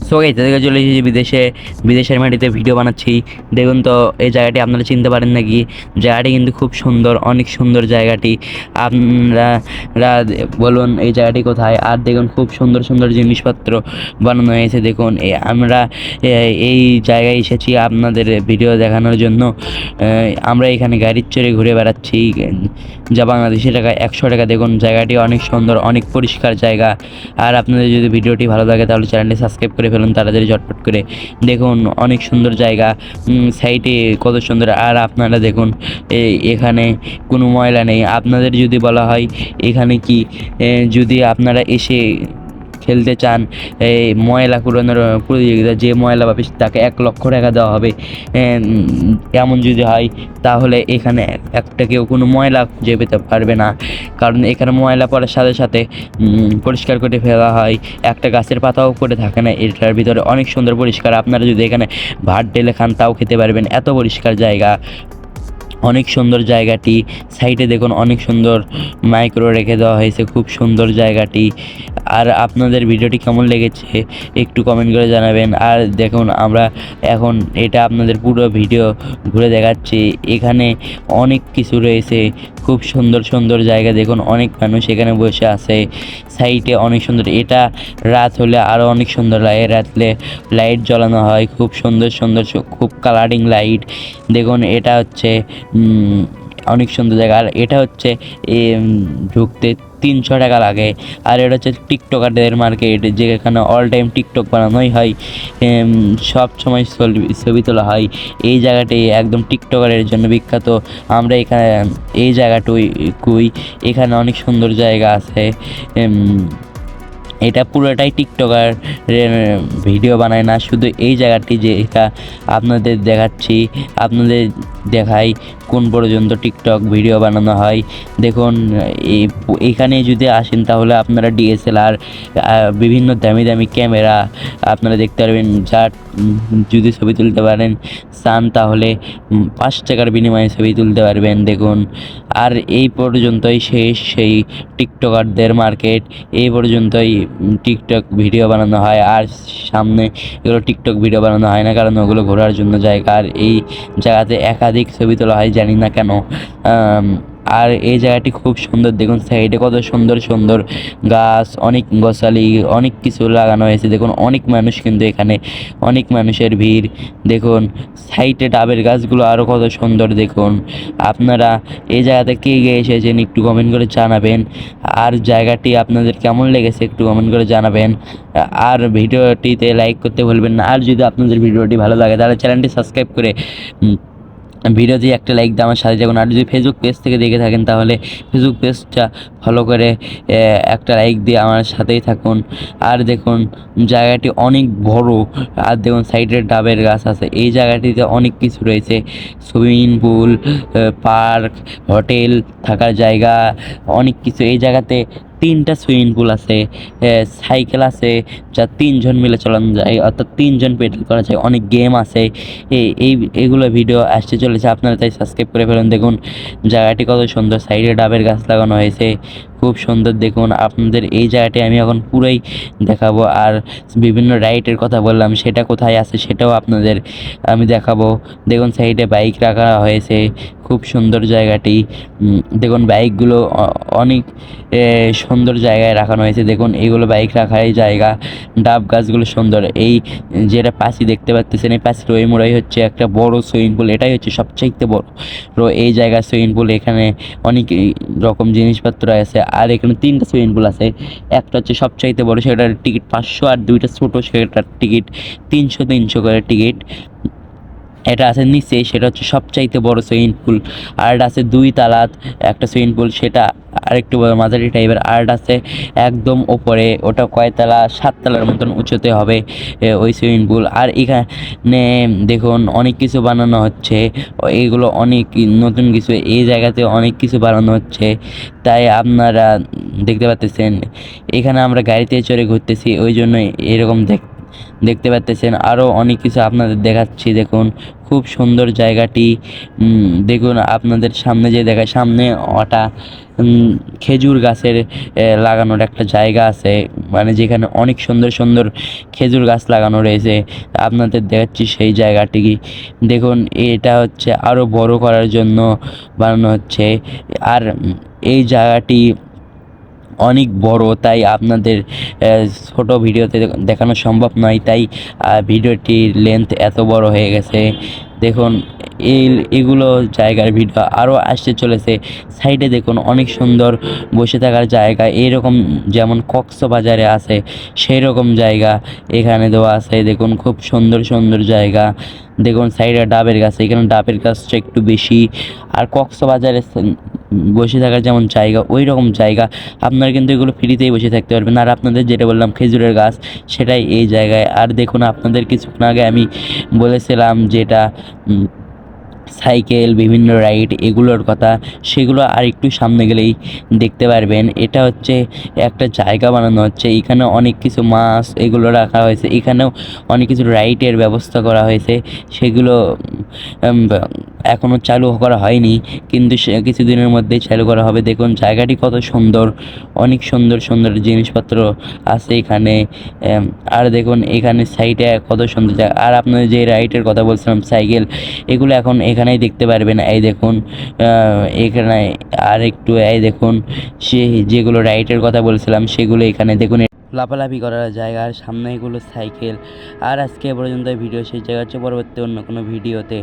So guys আজকে চলে এসেছি বিদেশের মাটিতে ভিডিও বানাচ্ছি। দেখুন তো এই জায়গাটি আপনারা চিনতে পারেন নাকি? জায়গাটি কিন্তু খুব সুন্দর, অনেক সুন্দর জায়গাটি। আপনারা বলুন এই জায়গাটি কোথায়? আর দেখুন খুব সুন্দর সুন্দর জিনিসপত্র বানানো হয়েছে। দেখুন আমরা এই জায়গায় এসেছি আপনাদের ভিডিও দেখানোর জন্য। আমরা এখানে গাড়ির চড়ে ঘুরে বেড়াচ্ছি, যা বাংলাদেশি টাকা 100 টাকা। দেখুন জায়গাটি অনেক সুন্দর, অনেক পরিষ্কার জায়গা। আর আপনাদের যদি ভিডিওটি ভালো লাগে তাহলে চ্যানেলটি সাবস্ক্রাইব করে ফেলুন তাড়াতাড়ি ঝটপট করে। দেখুন অনেক সুন্দর জায়গা, সাইটে কত সুন্দর। আর আপনারা দেখুন এখানে কোনো ময়লা নেই। আপনাদের যদি বলা হয় এখানে কি যদি আপনারা এসে খেলতে চান এই ময়লা কুড়ানোর প্রতিযোগিতা, যে ময়লা পাবে তাকে 1 লক্ষ টাকা দেওয়া হবে। এমন যদি হয় তাহলে এখানে একটা কেউ কোনো ময়লা খুঁজে পেতে পারবে না, কারণ এখানে ময়লা পড়ার সাথে সাথে পরিষ্কার করে ফেলা হয়। একটা গাছের পাতাও পড়ে থাকে না। এটার ভিতরে অনেক সুন্দর পরিষ্কার। আপনারা যদি এখানে ভাত ঢেলে খান তাও খেতে পারবেন, এত পরিষ্কার জায়গা। অনেক সুন্দর জায়গাটি। সাইডে দেখুন অনেক সুন্দর মাইক্রো রেখে দেওয়া হয়েছে, খুব সুন্দর জায়গাটি। আর আপনাদের ভিডিওটি কেমন লেগেছে একটু কমেন্ট করে জানাবেন। আর দেখুন আমরা এখন এটা আপনাদের পুরো ভিডিও ঘুরে দেখাচ্ছি। এখানে অনেক কিছু রয়েছে, খুব সুন্দর সুন্দর জায়গা। দেখুন অনেক মানুষ এখানে বসে আছে। সাইডে অনেক সুন্দর। এটা রাত হলে আরও অনেক সুন্দর লাগে। রাতলে লাইট জ্বালানো হয়, খুব সুন্দর সুন্দর, খুব কালারিং লাইট। দেখুন এটা হচ্ছে অনেক সুন্দর জায়গা। আর এটা হচ্ছে ঢুকতে 300 টাকা লাগে। আর এটা হচ্ছে টিকটকারদের মার্কেট, যেখানে অল টাইম টিকটক বানানোই হয়, সব সময় ছবি তোলা হয়। এই জায়গাটি একদম টিকটকারের জন্য বিখ্যাত। আমরা এখানে এই জায়গাটুকুই, এখানে অনেক সুন্দর জায়গা আছে। এটা পুরোটাই টিকটকার ভিডিও বানায় না, শুধু এই জায়গাটি যে এটা আপনাদের দেখাচ্ছি, আপনাদের দেখাই কোন পর্যন্ত টিকটক ভিডিও বানানো হয়। দেখুন এখানে যদি আসেন তাহলে আপনারা ডিএসএলআর, বিভিন্ন দামি দামি ক্যামেরা আপনারা দেখতে পারবেন। যার যদি ছবি তুলতে পারেন চান তাহলে 5 টাকার বিনিময়ে ছবি তুলতে পারবেন। দেখুন আর এই পর্যন্তই শেষ সেই টিকটকারদের মার্কেট। এই পর্যন্তই টিকটক ভিডিও বানানো হয়। আর সামনে এগুলো টিকটক ভিডিও বানানো হয় না, কারণ ওগুলো ঘোরার জন্য জায়গা। আর এই জায়গাতে একাধিক ছবি তোলা হয়, জানি না কেন। আর এই জায়গাটি খুব সুন্দর। দেখুন সাইডে কত সুন্দর সুন্দর গাছ, অনেক গোছালি, অনেক কিছু লাগানো হয়েছে। দেখুন অনেক মানুষ, কিন্তু এখানে অনেক মানুষের ভিড়। দেখুন সাইডে ডাবের গাছগুলো আরও কত সুন্দর। দেখুন আপনারা এই জায়গাতে কে গিয়ে এসেছেন একটু কমেন্ট করে জানাবেন। আর জায়গাটি আপনাদের কেমন লেগেছে একটু কমেন্ট করে জানাবেন। আর ভিডিওটিতে লাইক করতে ভুলবেন না। আর যদি আপনাদের ভিডিওটি ভালো লাগে তাহলে চ্যানেলটি সাবস্ক্রাইব করে ভিডিওতে একটা লাইক দিয়ে আমার সাথে থাকুন। আর যদি ফেসবুক পেজ থেকে দেখে থাকেন তাহলে ফেসবুক পেজটা ফলো করে একটা লাইক দিয়ে আমার সাথেই থাকুন। আর দেখুন জায়গাটি অনেক বড়। আর দেখুন সাইডে ডাবের গাছ আছে। এই জায়গাটিতে অনেক কিছু রয়েছে, সুইমিং পুল, পার্ক, হোটেল, থাকার জায়গা, অনেক কিছু। এই জায়গাতে 3টা সুইমিং পুল আছে, সাইকেল আছে যা 3জন মিলে চালানো যায়, অর্থাৎ 3জন পেডেল করা যায়। অনেক গেম আছে। এইগুলো ভিডিও আসতে চলেছে, আপনারা তাই সাবস্ক্রাইব করে ফেলুন। দেখুন জায়গাটি কত সুন্দর, সাইডে ডাবের গাছ লাগানো হয়েছে, খুব সুন্দর। দেখুন আপনাদের এই জায়গাটি আমি এখন পুরোই দেখাবো। আর বিভিন্ন রাইডের কথা বললাম, সেটা কোথায় আছে সেটাও আপনাদের আমি দেখাবো। দেখুন সাইডে বাইক রাখা হয়েছে, খুব সুন্দর জায়গাটি। দেখুন বাইকগুলো অনেক সুন্দর জায়গায় রাখানো হয়েছে। দেখুন এইগুলো বাইক রাখার এই জায়গা। ডাব গাছগুলো সুন্দর। এই যেটা পাশি দেখতে পাচ্ছেন, এই পাশির ওই মোড়াই হচ্ছে একটা বড় সুইমিং পুল। এটাই হচ্ছে সবচাইতে বড় এই জায়গার সুইমিং পুল। এখানে অনেক রকম জিনিসপত্র আছে। আর এখানে 3টা সুইমিং পুল আছে। একটা হচ্ছে সবচাইতে বড়, সেটার টিকিট 500। আর 2টা ছোট, সেটার টিকিট 300 করে টিকিট। এটা আছে নিচে, সেটা হচ্ছে সবচাইতে বড় সুইমিং পুল। আর এটা আছে 2 তালাত একটা সুইমিং পুল, সেটা আরেকটু বড় মাঝারি টাইপের। আর এটা আছে একদম ওপরে, ওটা কয়তলা, 7 তলার মতন উঁচুতে হবে ওই সুইমিং পুল। আর এখানে দেখুন অনেক কিছু বানানো হচ্ছে, এইগুলো অনেক নতুন কিছু। এই জায়গাতে অনেক কিছু বানানো হচ্ছে, তাই আপনারা দেখতে পাচ্ছেন। এখানে আমরা গাড়িতে চড়ে ঘুরতেছি, ওই জন্য এরকম দেখতে পাচ্ছেন। আরও অনেক কিছু আপনাদের দেখাচ্ছি। দেখুন খুব সুন্দর জায়গাটি। দেখুন আপনাদের সামনে যে দেখায়, সামনে ওটা খেজুর গাছের লাগানোর একটা জায়গা আছে, মানে যেখানে অনেক সুন্দর সুন্দর খেজুর গাছ লাগানো রয়েছে। আপনাদের দেখাচ্ছি সেই জায়গাটি। দেখুন এটা হচ্ছে আরও বড় করার জন্য বানানো হচ্ছে। আর এই জায়গাটি অনেক বড়, তাই আপনাদের ছোট ভিডিওতে দেখানো সম্ভব নয়, তাই ভিডিওটির লেন্থ এত বড় হয়ে গেছে। দেখুন এগুলো জায়গার ভিডিও আরও আসতে চলেছে। সাইডে দেখুন অনেক সুন্দর বসে থাকার জায়গা, এইরকম যেমন কক্সবাজারে আছে সেই রকম জায়গা এখানে দেওয়া আছে। দেখুন খুব সুন্দর সুন্দর জায়গা। দেখুন সাইডে ডাবের গাছ, এখানে ডাবের গাছটা একটু বেশি। আর কক্সবাজারে বসে থাকার যেমন জায়গা ওই রকম জায়গা, আপনারা কিন্তু এগুলো ফ্রিতেই বসে থাকতে পারবেন। আর আপনাদের যেটা বললাম খেজুরের গাছ, সেটাই এই জায়গায়। আর দেখুন আপনাদের কিছুক্ষণ আগে আমি বলেছিলাম যেটা সাইকেল, বিভিন্ন রাইড এগুলোর কথা, সেগুলো আর একটু সামনে গেলেই দেখতে পারবেন। এটা হচ্ছে একটা জায়গা বানানো হচ্ছে, এখানে অনেক কিছু মাছ এগুলো রাখা হয়েছে, এখানেও অনেক কিছু রাইডের ব্যবস্থা করা হয়েছে। সেগুলো এখনও চালু করা হয়নি, কিন্তু সে কিছুদিনের মধ্যেই চালু করা হবে। দেখুন জায়গাটি কত সুন্দর, অনেক সুন্দর সুন্দর জিনিসপত্র আছে এখানে। আর দেখুন এখানে সাইডে কত সুন্দর জায়গা। আর আপনাদের যে রাইডের কথা বলছিলাম সাইকেল, এগুলো এখন এখানেই দেখতে পারবেন। এই দেখুন এখানে আর একটু এই দেখুন সে যেগুলো রাইডের কথা বলছিলাম সেগুলো এখানে দেখুন, লাফালাফি করার জায়গা। আর সামনে এগুলো সাইকেল। আর আজকে এ পর্যন্ত ভিডিও শেষ, জায়গা হচ্ছে পরবর্তী অন্য কোনো ভিডিওতে।